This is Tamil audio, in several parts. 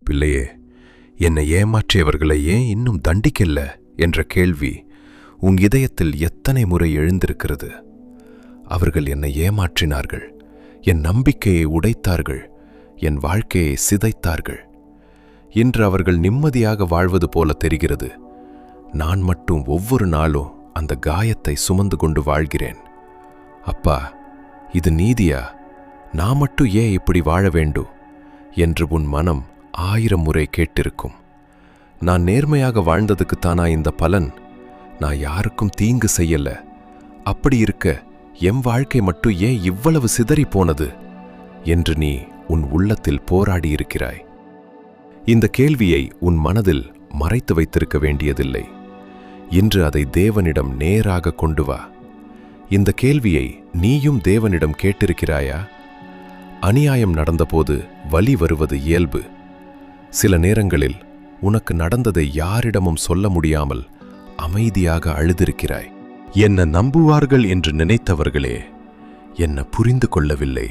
பிள்ளையே, என்னை ஏமாற்றியவர்களை ஏன் இன்னும் தண்டிக்கல என்ற கேள்வி உன் இதயத்தில் எத்தனை முறை எழுந்திருக்கிறது? அவர்கள் என்னை ஏமாற்றினார்கள், என் நம்பிக்கையை உடைத்தார்கள், என் வாழ்க்கையை சிதைத்தார்கள். இன்று அவர்கள் நிம்மதியாக வாழ்வது போல தெரிகிறது. நான் மட்டும் ஒவ்வொரு நாளும் அந்த காயத்தை சுமந்து கொண்டு வாழ்கிறேன். அப்பா, இது நீதியா? நான் மட்டும் ஏன் இப்படி வாழ வேண்டும் என்று உன் மனம் 1000 முறை கேட்டிருக்கும். நான் நேர்மையாக வாழ்ந்ததுக்குத்தானா இந்த பலன்? நான் யாருக்கும் தீங்கு செய்யல. அப்படி இருக்க என் வாழ்க்கை மட்டும் ஏன் இவ்வளவு சிதறி போனது என்று நீ உன் உள்ளத்தில் போராடியிருக்கிறாய். இந்த கேள்வியை உன் மனதில் மறைத்து வைத்திருக்க வேண்டியதில்லை. இன்று அதை தேவனிடம் நேராக கொண்டு வா. இந்த கேள்வியை நீயும் தேவனிடம் கேட்டிருக்கிறாயா? அநியாயம் நடந்தபோது வலி வருவது இயல்பு. சில நேரங்களில் உனக்கு நடந்ததை யாரிடமும் சொல்ல முடியாமல் அமைதியாக அழுதிருக்கிறாய். என்ன நம்புவார்கள் என்று நினைத்தவர்களே என்ன புரிந்து கொள்ளவில்லை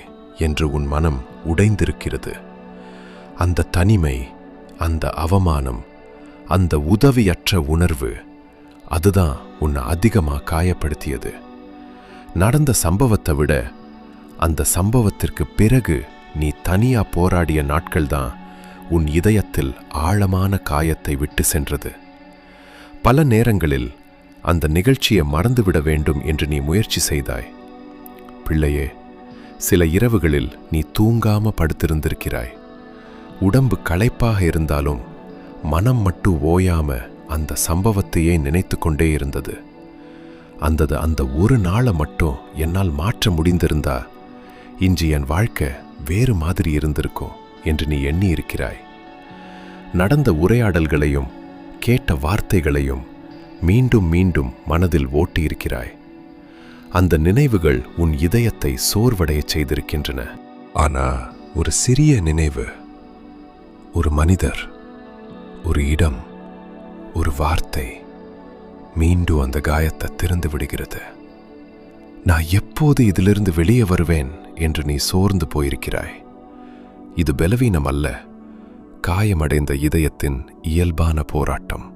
என்று உன் மனம் உடைந்திருக்கிறது. அந்த தனிமை, அந்த அவமானம், அந்த உதவியற்ற உணர்வு, அதுதான் உன்னை அதிகமாக காயப்படுத்தியது. நடந்த சம்பவத்தை விட அந்த சம்பவத்திற்கு பிறகு நீ தனியா போராடிய நாட்கள்தான் உன் இதயத்தில் ஆழமான காயத்தை விட்டு சென்றது. பல நேரங்களில் அந்த நிகழ்ச்சியை மறந்துவிட வேண்டும் என்று நீ முயற்சி செய்தாய். பிள்ளையே, சில இரவுகளில் நீ தூங்காம படுத்திருந்திருக்கிறாய். உடம்பு களைப்பாக இருந்தாலும் மனம் மட்டும் ஓயாம அந்த சம்பவத்தையே நினைத்து கொண்டே இருந்தது. அந்த ஒரு நாளை மட்டும் என்னால் மாற்ற முடிந்திருந்தா இன்று என் வாழ்க்கை வேறு மாதிரி இருந்திருக்கும் என்று நீ எண்ணி இருக்கிறாய். நடந்த உரையாடல்களையும் கேட்ட வார்த்தைகளையும் மீண்டும் மீண்டும் மனதில் ஓட்டியிருக்கிறாய். அந்த நினைவுகள் உன் இதயத்தை சோர்வடையச் செய்திருக்கின்றன. ஆனா ஒரு சிறிய நினைவு, ஒரு மனிதர், ஒரு இடம், ஒரு வார்த்தை மீண்டும் அந்த காயத்தை திறந்து விடுகிறது. நான் எப்போது இதிலிருந்து வெளியே வருவேன் என்று நீ சோர்ந்து போயிருக்கிறாய். இது பலவீனம் அல்ல, காயமடைந்த இதயத்தின் இயல்பான போராட்டம்.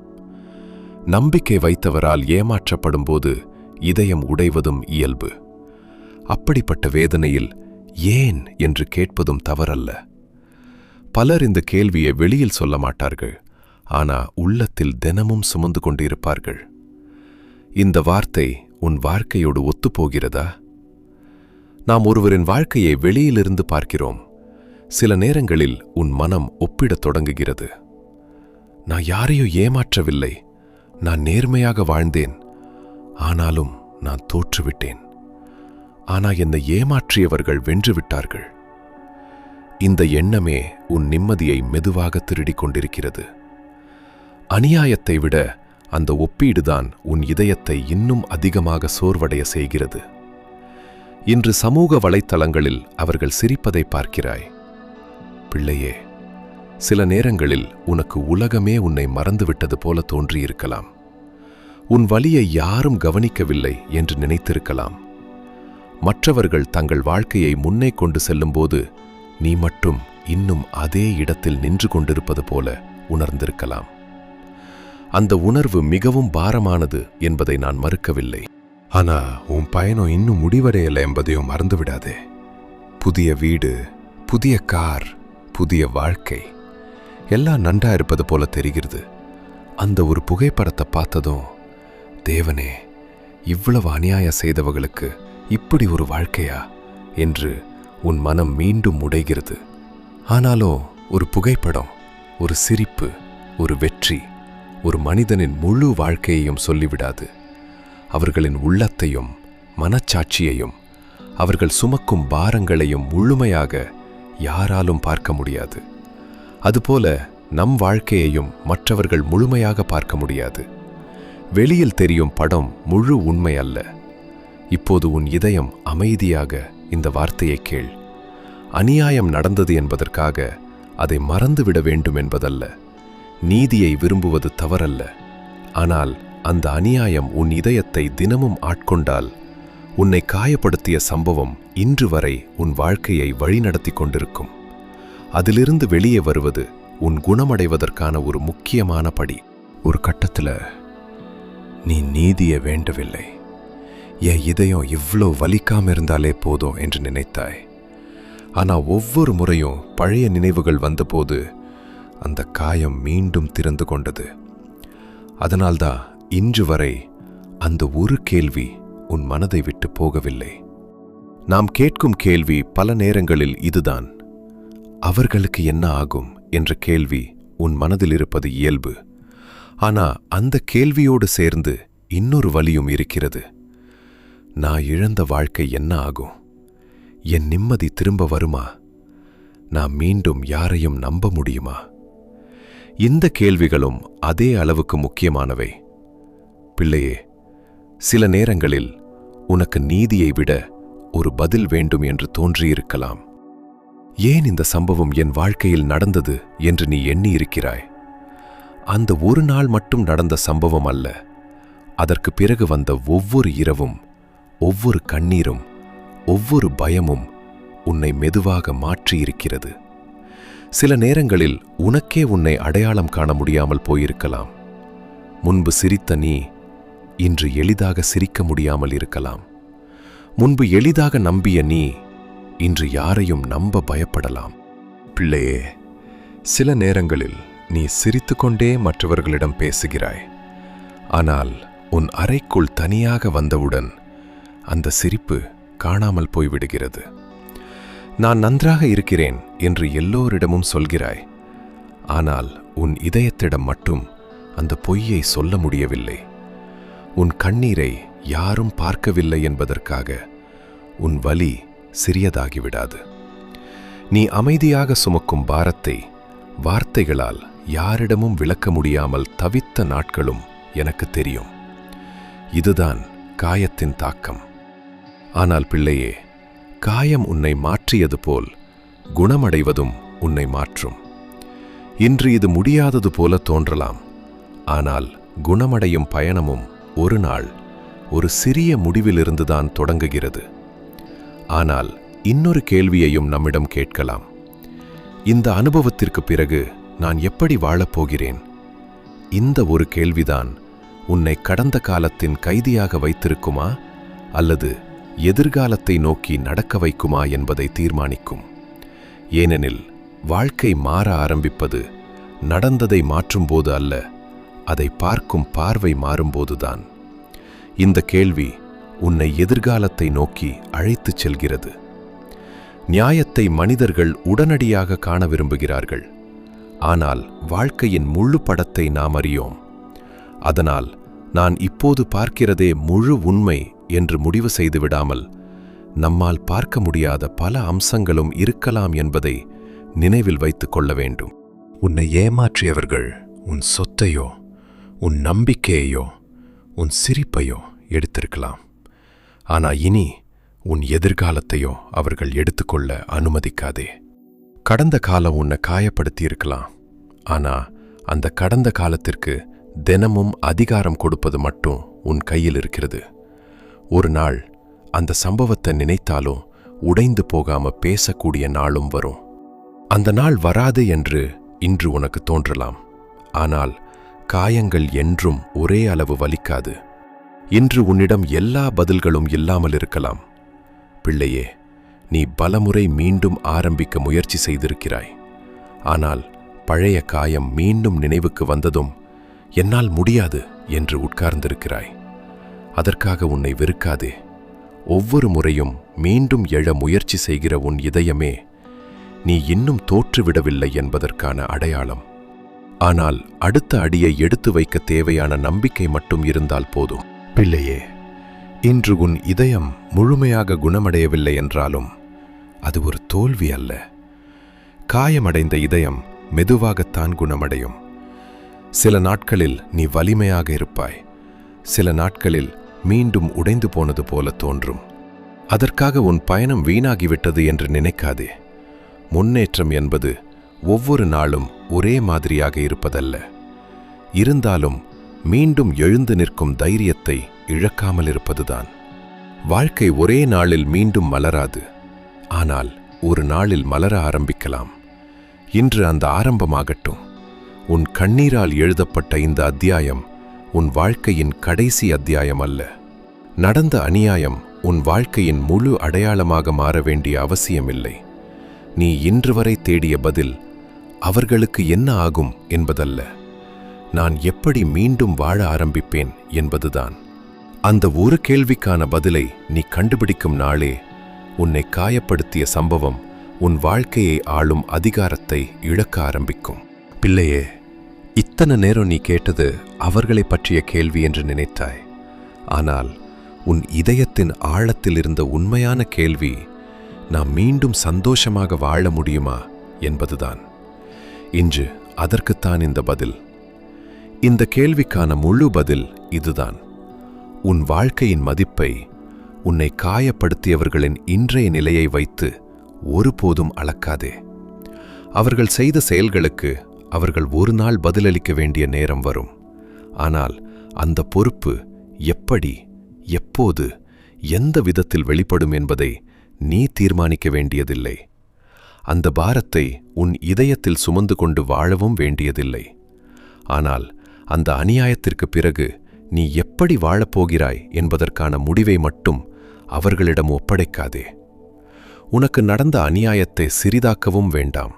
நம்பிக்கை வைத்தவரால் ஏமாற்றப்படும் போது இதயம் உடைவதும் இயல்பு. அப்படிப்பட்ட வேதனையில் ஏன் என்று கேட்பதும் தவறல்ல. பலர் இந்த கேள்வியை வெளியில் சொல்ல மாட்டார்கள், ஆனா உள்ளத்தில் தினமும் சுமந்து கொண்டிருப்பார்கள். இந்த வார்த்தை உன் வாழ்க்கையோடு ஒத்துப்போகிறதா? நாம் ஒருவரின் வாழ்க்கையை வெளியிலிருந்து பார்க்கிறோம். சில நேரங்களில் உன் மனம் ஒப்பிடத் தொடங்குகிறது. நான் யாரையும் ஏமாற்றவில்லை, நான் நேர்மையாக வாழ்ந்தேன், ஆனாலும் நான் தோற்றுவிட்டேன். ஆனா என்னை ஏமாற்றியவர்கள் வென்றுவிட்டார்கள். இந்த எண்ணமே உன் நிம்மதியை மெதுவாக திருடிக் கொண்டிருக்கிறது. அநியாயத்தை விட அந்த ஒப்பீடுதான் உன் இதயத்தை இன்னும் அதிகமாக சோர்வடைய செய்கிறது. இன்று சமூக வலைத்தளங்களில் அவர்கள் சிரிப்பதை பார்க்கிறாய். பிள்ளையே, சில நேரங்களில் உனக்கு உலகமே உன்னை மறந்துவிட்டது போல தோன்றியிருக்கலாம். உன் வலியை யாரும் கவனிக்கவில்லை என்று நினைத்திருக்கலாம். மற்றவர்கள் தங்கள் வாழ்க்கையை முன்னே கொண்டு செல்லும்போது நீ மட்டும் இன்னும் அதே இடத்தில் நின்று கொண்டிருப்பது போல உணர்ந்திருக்கலாம். அந்த உணர்வு மிகவும் பாரமானது என்பதை நான் மறுக்கவில்லை. ஆனா உன் பயணம் இன்னும் முடிவடையலை என்பதையும் மறந்துவிடாதே. புதிய வீடு, புதிய கார், புதிய வாழ்க்கை எல்லாம் நன்றா இருப்பது போல தெரிகிறது. அந்த ஒரு புகைப்படத்தை பார்த்ததும், தேவனே, இவ்வளவு அநியாயம் செய்தவர்களுக்கு இப்படி ஒரு வாழ்க்கையா என்று உன் மனம் மீண்டும் உடைகிறது. ஆனாலும் ஒரு புகைப்படம், ஒரு சிரிப்பு, ஒரு வெற்றி ஒரு மனிதனின் முழு வாழ்க்கையையும் சொல்லிவிடாது. அவர்களின் உள்ளத்தையும் மனச்சாட்சியையும் அவர்கள் சுமக்கும் பாரங்களையும் முழுமையாக யாராலும் பார்க்க முடியாது. அதுபோல நம் வாழ்க்கையையும் மற்றவர்கள் முழுமையாக பார்க்க முடியாது. வெளியில் தெரியும் படம் முழு உண்மை அல்ல. இப்போது உன் இதயம் அமைதியாக இந்த வார்த்தையை கேள். அநியாயம் நடந்தது என்பதற்காக அதை மறந்துவிட வேண்டும் என்பதல்ல. நீதியை விரும்புவது தவறல்ல. ஆனால் அந்த அநியாயம் உன் இதயத்தை தினமும் ஆட்கொண்டால், உன்னை காயப்படுத்திய சம்பவம் இன்று வரை உன் வாழ்க்கையை வழிநடத்தி கொண்டிருக்கும். அதிலிருந்து வெளியே வருவது உன் குணமடைவதற்கான ஒரு முக்கியமான படி. ஒரு கட்டத்துல நீ நீதியை வேண்டவில்லை, என் இதயம் இவ்வளோ வலிக்காம இருந்தாலே போதும் என்று நினைத்தாய். ஆனா ஒவ்வொரு முறையும் பழைய நினைவுகள் வந்தபோது அந்த காயம் மீண்டும் திறந்து கொண்டது. அதனால்தான் இன்று வரை அந்த ஒரு கேள்வி உன் மனதை விட்டு போகவில்லை. நாம் கேட்கும் கேள்வி பல நேரங்களில் இதுதான், அவர்களுக்கு என்ன ஆகும் என்ற கேள்வி உன் மனதில் இருப்பது இயல்பு. ஆனா அந்த கேள்வியோடு சேர்ந்து இன்னொரு வலியும் இருக்கிறது. நான் இழந்த வாழ்க்கை என்ன ஆகும்? என் நிம்மதி திரும்ப வருமா? நான் மீண்டும் யாரையும் நம்ப முடியுமா? இந்த கேள்விகளும் அதே அளவுக்கு முக்கியமானவை. பிள்ளையே, சில நேரங்களில் உனக்கு நீதியை விட ஒரு பதில் வேண்டும் என்று தோன்றியிருக்கலாம். ஏன் இந்த சம்பவம் என் வாழ்க்கையில் நடந்தது என்று நீ எண்ணியிருக்கிறாய். அந்த ஒரு நாள் மட்டும் நடந்த சம்பவம் அல்ல, அதற்கு பிறகு வந்த ஒவ்வொரு இரவும், ஒவ்வொரு கண்ணீரும், ஒவ்வொரு பயமும் உன்னை மெதுவாக மாற்றியிருக்கிறது. சில நேரங்களில் உனக்கே உன்னை அடையாளம் காண முடியாமல் போயிருக்கலாம். முன்பு சிரித்த நீ இன்று எளிதாக சிரிக்க முடியாமல் இருக்கலாம். முன்பு எளிதாக நம்பிய நீ இன்று யாரையும் நம்ப பயப்படலாம். பிள்ளையே, சில நேரங்களில் நீ சிரித்துக்கொண்டே மற்றவர்களிடம் பேசுகிறாய். ஆனால் உன் அறைக்குள் தனியாக வந்தவுடன் அந்த சிரிப்பு காணாமல் போய்விடுகிறது. நான் நன்றாக இருக்கிறேன் என்று எல்லோரிடமும் சொல்கிறாய். ஆனால் உன் இதயத்திடம் மட்டும் அந்த பொய்யை சொல்ல முடியவில்லை. உன் கண்ணீரை யாரும் பார்க்கவில்லை என்பதற்காக உன் வலி சிறியதாகிவிடாது. நீ அமைதியாக சுமக்கும் பாரத்தை வார்த்தைகளால் யாரிடமும் விளக்க முடியாமல் தவித்த நாட்களும் எனக்கு தெரியும். இதுதான் காயத்தின் தாக்கம். ஆனால் பிள்ளையே, காயம் உன்னை மாற்றியது போல் குணமடைவதும் உன்னை மாற்றும். இன்று இது முடியாதது போல தோன்றலாம். ஆனால் குணமடையும் பயணமும் ஒரு நாள் ஒரு சிறிய முடிவிலிருந்துதான் தொடங்குகிறது. ஆனால் இன்னொரு கேள்வியையும் நம்மிடம் கேட்கலாம். இந்த அனுபவத்திற்கு பிறகு நான் எப்படி வாழப்போகிறேன்? இந்த ஒரு கேள்விதான் உன்னை கடந்த காலத்தின் கைதியாக வைத்திருக்குமா அல்லது எதிர்காலத்தை நோக்கி நடக்க வைக்குமா என்பதை தீர்மானிக்கும். ஏனெனில் வாழ்க்கை மாற ஆரம்பிப்பது நடந்ததை மாற்றும்போது அல்ல, அதை பார்க்கும் பார்வை மாறும்போதுதான். இந்த கேள்வி உன்னை எதிர்காலத்தை நோக்கி அழைத்துச் செல்கிறது. நியாயத்தை மனிதர்கள் உடனடியாக காண விரும்புகிறார்கள். ஆனால் வாழ்க்கையின் முழு படத்தை நாம் அறியோம். அதனால் நான் இப்போது பார்க்கிறதே முழு உண்மை என்று முடிவு செய்துவிடாமல், நம்மால் பார்க்க முடியாத பல அம்சங்களும் இருக்கலாம் என்பதை நினைவில் வைத்துக் கொள்ள வேண்டும். உன்னை ஏமாற்றியவர்கள் உன் சொத்தையோ, உன் நம்பிக்கையையோ, உன் சிரிப்பையோ எடுத்திருக்கலாம். ஆனா இனி உன் எதிர்காலத்தையோ அவர்கள் எடுத்துக்கொள்ள அனுமதிக்காதே. கடந்த காலம் உன்னை காயப்படுத்தியிருக்கலாம். ஆனா அந்த கடந்த காலத்திற்கு தினமும் அதிகாரம் கொடுப்பது மட்டும் உன் கையில் இருக்கிறது. ஒரு நாள் அந்த சம்பவத்தை நினைத்தாலும் உடைந்து போகாம பேசக்கூடிய நாளும் வரும். அந்த நாள் வராது என்று இன்று உனக்கு தோன்றலாம். ஆனால் காயங்கள் என்றும் ஒரே அளவு வலிக்காது. இன்று உன்னிடம் எல்லா பதில்களும் இல்லாமல் இருக்கலாம். பிள்ளையே, நீ பலமுறை மீண்டும் ஆரம்பிக்க முயற்சி செய்திருக்கிறாய். ஆனால் பழைய காயம் மீண்டும் நினைவுக்கு வந்ததும் என்னால் முடியாது என்று உட்கார்ந்திருக்கிறாய். அதற்காக உன்னை வெறுக்காதே. ஒவ்வொரு முறையும் மீண்டும் எழ முயற்சி செய்கிற உன் இதயமே நீ இன்னும் தோற்றுவிடவில்லை என்பதற்கான அடையாளம். ஆனால் அடுத்த அடியை எடுத்து வைக்க தேவையான நம்பிக்கை மட்டும் இருந்தால் போதும். பிள்ளையே, இன்று உன் இதயம் முழுமையாக குணமடையவில்லை என்றாலும் அது ஒரு தோல்வி அல்ல. காயமடைந்த இதயம் மெதுவாகத்தான் குணமடையும். சில நாட்களில் நீ வலிமையாக இருப்பாய். சில நாட்களில் மீண்டும் உடைந்து போனது போல தோன்றும். அதற்காக உன் பயணம் வீணாகிவிட்டது என்று நினைக்காதே. முன்னேற்றம் என்பது ஒவ்வொரு நாளும் ஒரே மாதிரியாக இருப்பதல்ல. இருந்தாலும் மீண்டும் எழுந்து நிற்கும் தைரியத்தை இழக்காமல் இருப்பதுதான். வாழ்க்கை ஒரே நாளில் மீண்டும் மலராது. ஆனால் ஒரு நாளில் மலர ஆரம்பிக்கலாம். இன்று அந்த ஆரம்பமாகட்டும். உன் கண்ணீரால் எழுதப்பட்ட இந்த அத்தியாயம் உன் வாழ்க்கையின் கடைசி அத்தியாயம் அல்ல. நடந்த அநியாயம் உன் வாழ்க்கையின் முழு அடையாளமாக மாற வேண்டிய அவசியமில்லை. நீ இன்று வரை தேடிய பதில் அவர்களுக்கு என்ன ஆகும் என்பதல்ல, நான் எப்படி மீண்டும் வாழ ஆரம்பிப்பேன் என்பதுதான். அந்த ஒரு கேள்விக்கான பதிலை நீ கண்டுபிடிக்கும் நாளே உன்னை காயப்படுத்திய சம்பவம் உன் வாழ்க்கையை ஆளும் அதிகாரத்தை இழக்க ஆரம்பிக்கும். பிள்ளையே, இத்தனை நேரம் நீ கேட்டது அவர்களை பற்றிய கேள்வி என்று நினைத்தாய். ஆனால் உன் இதயத்தின் ஆழத்தில் இருந்த உண்மையான கேள்வி, நாம் மீண்டும் சந்தோஷமாக வாழ முடியுமா என்பதுதான். இன்று அதற்குத்தான் இந்த பதில். இந்த கேள்விக்கான முழு பதில் இதுதான். உன் வாழ்க்கையின் மதிப்பை உன்னை காயப்படுத்தியவர்களின் இன்றைய நிலையை வைத்து ஒருபோதும் அளக்காதே. அவர்கள் செய்த செயல்களுக்கு அவர்கள் ஒரு நாள் பதிலளிக்க வேண்டிய நேரம் வரும். ஆனால் அந்த பொறுப்பு எப்படி, எப்போது, எந்த விதத்தில் வெளிப்படும் என்பதை நீ தீர்மானிக்க வேண்டியதில்லை. அந்த பாரத்தை உன் இதயத்தில் சுமந்து கொண்டு வாழவும் வேண்டியதில்லை. ஆனால் அந்த அநியாயத்திற்கு பிறகு நீ எப்படி வாழப்போகிறாய் என்பதற்கான முடிவை மட்டும் அவர்களிடம் ஒப்படைக்காதே. உனக்கு நடந்த அநியாயத்தை சிறிதாக்கவும் வேண்டாம்.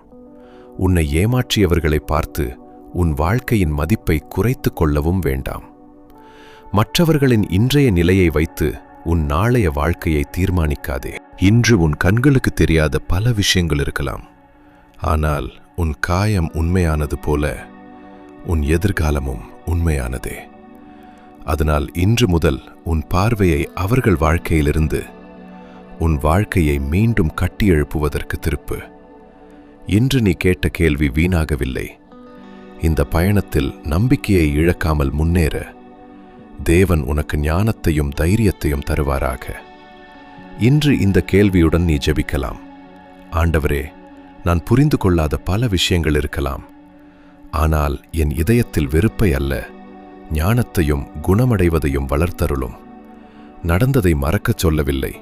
உன்னை ஏமாற்றியவர்களை பார்த்து உன் வாழ்க்கையின் மதிப்பை குறைத்து கொள்ளவும் வேண்டாம். மற்றவர்களின் இன்றைய நிலையை வைத்து உன் நாளைய வாழ்க்கையை தீர்மானிக்காதே. இன்று உன் கண்களுக்கு தெரியாத பல விஷயங்கள் இருக்கலாம். ஆனால் உன் காயம் உண்மையானது போல உன் எதிர்காலமும் உண்மையானதே. அதனால் இன்று முதல் உன் பார்வையை அவர்கள் வாழ்க்கையிலிருந்து உன் வாழ்க்கையை மீண்டும் கட்டி எழுப்புவதற்கு திருப்பு. இன்று நீ கேட்ட கேள்வி வீணாகவில்லை. இந்த பயணத்தில் நம்பிக்கையை இழக்காமல் முன்னேற தேவன் உனக்கு ஞானத்தையும் தைரியத்தையும் தருவாராக. இன்று இந்த கேள்வியுடன் நீ ஜெபிக்கலாம். ஆண்டவரே, நான் புரிந்து கொள்ளாத பல விஷயங்கள் இருக்கலாம். ஆனால் என் இதயத்தில் வெறுப்பை அல்ல, ஞானத்தையும் குணமடைவதையும் வளர்த்தருளும். நடந்ததை மறக்கச் சொல்லவில்லை,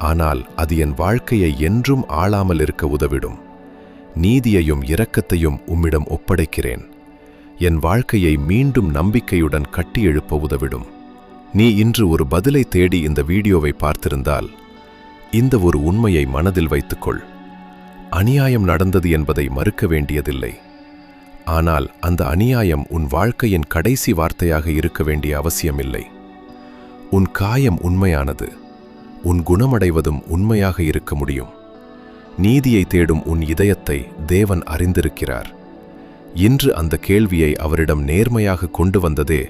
ஆனால் அது என் வாழ்க்கையை என்றும் ஆளாமல் இருக்க உதவிடும். நீதியையும் இரக்கத்தையும் உம்மிடம் ஒப்படைக்கிறேன். என் வாழ்க்கையை மீண்டும் நம்பிக்கையுடன் கட்டி எழுப்ப உதவிடும். நீ இன்று ஒரு பதிலை தேடி இந்த வீடியோவை பார்த்திருந்தால் இந்த ஒரு உண்மையை மனதில் வைத்துக்கொள். அநியாயம் நடந்தது என்பதை மறுக்க வேண்டியதில்லை. ஆனால் அந்த அநியாயம் உன் வாழ்க்கையின் கடைசி வார்த்தையாக இருக்க வேண்டிய அவசியமில்லை. உன் காயம் உண்மையானது, உன் குணமடைவதும் உண்மையாக இருக்க முடியும். நீதியை தேடும் உன் இதயத்தை தேவன் அறிந்திருக்கிறார். இன்று அந்த கேள்வியை அவரிடம் நேர்மையாக கொண்டு வந்ததே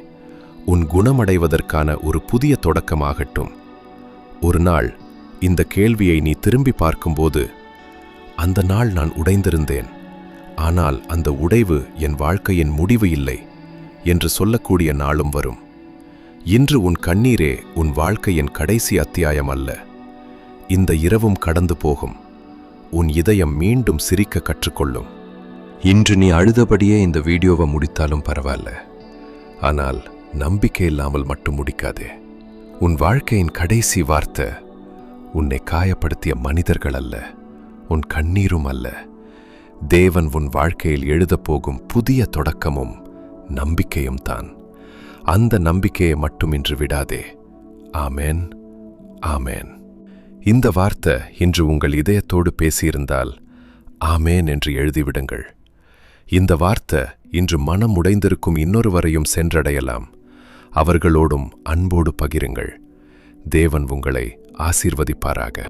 உன் குணமடைவதற்கான ஒரு புதிய தொடக்கமாகட்டும். ஒரு நாள் இந்த கேள்வியை நீ திரும்பி பார்க்கும்போது, அந்த நாள் நான் உடைந்திருந்தேன், ஆனால் அந்த உடைவு என் வாழ்க்கையின் முடிவு இல்லை என்று சொல்லக்கூடிய நாளும் வரும். இன்று உன் கண்ணீரே உன் வாழ்க்கையின் கடைசி அத்தியாயம் அல்ல. இந்த இரவும் கடந்து போகும். உன் இதயம் மீண்டும் சிரிக்க கற்றுக்கொள்ளும். இன்று நீ அழுதபடியே இந்த வீடியோவை முடித்தாலும் பரவாயில்ல. ஆனால் நம்பிக்கை இல்லாமல் மட்டும் முடிக்காதே. உன் வாழ்க்கையின் கடைசி வார்த்தை உன்னை காயப்படுத்திய மனிதர்கள் அல்ல, உன் கண்ணீரும் அல்ல. தேவன் உன் வாழ்க்கையில் எழுதப்போகும் புதிய தொடக்கமும் நம்பிக்கையும் தான். அந்த நம்பிக்கையை மட்டும் இன்று விடாதே. ஆமேன், ஆமேன். இந்த வார்த்தை இன்று உங்கள் இதயத்தோடு பேசியிருந்தால் ஆமேன் என்று எழுதிவிடுங்கள். இந்த வார்த்தை இன்று மனம் உடைந்திருக்கும் இன்னொருவரையும் சென்றடையலாம். அவர்களோடும் அன்போடு பகிருங்கள். தேவன் உங்களை ஆசீர்வதிப்பாராக.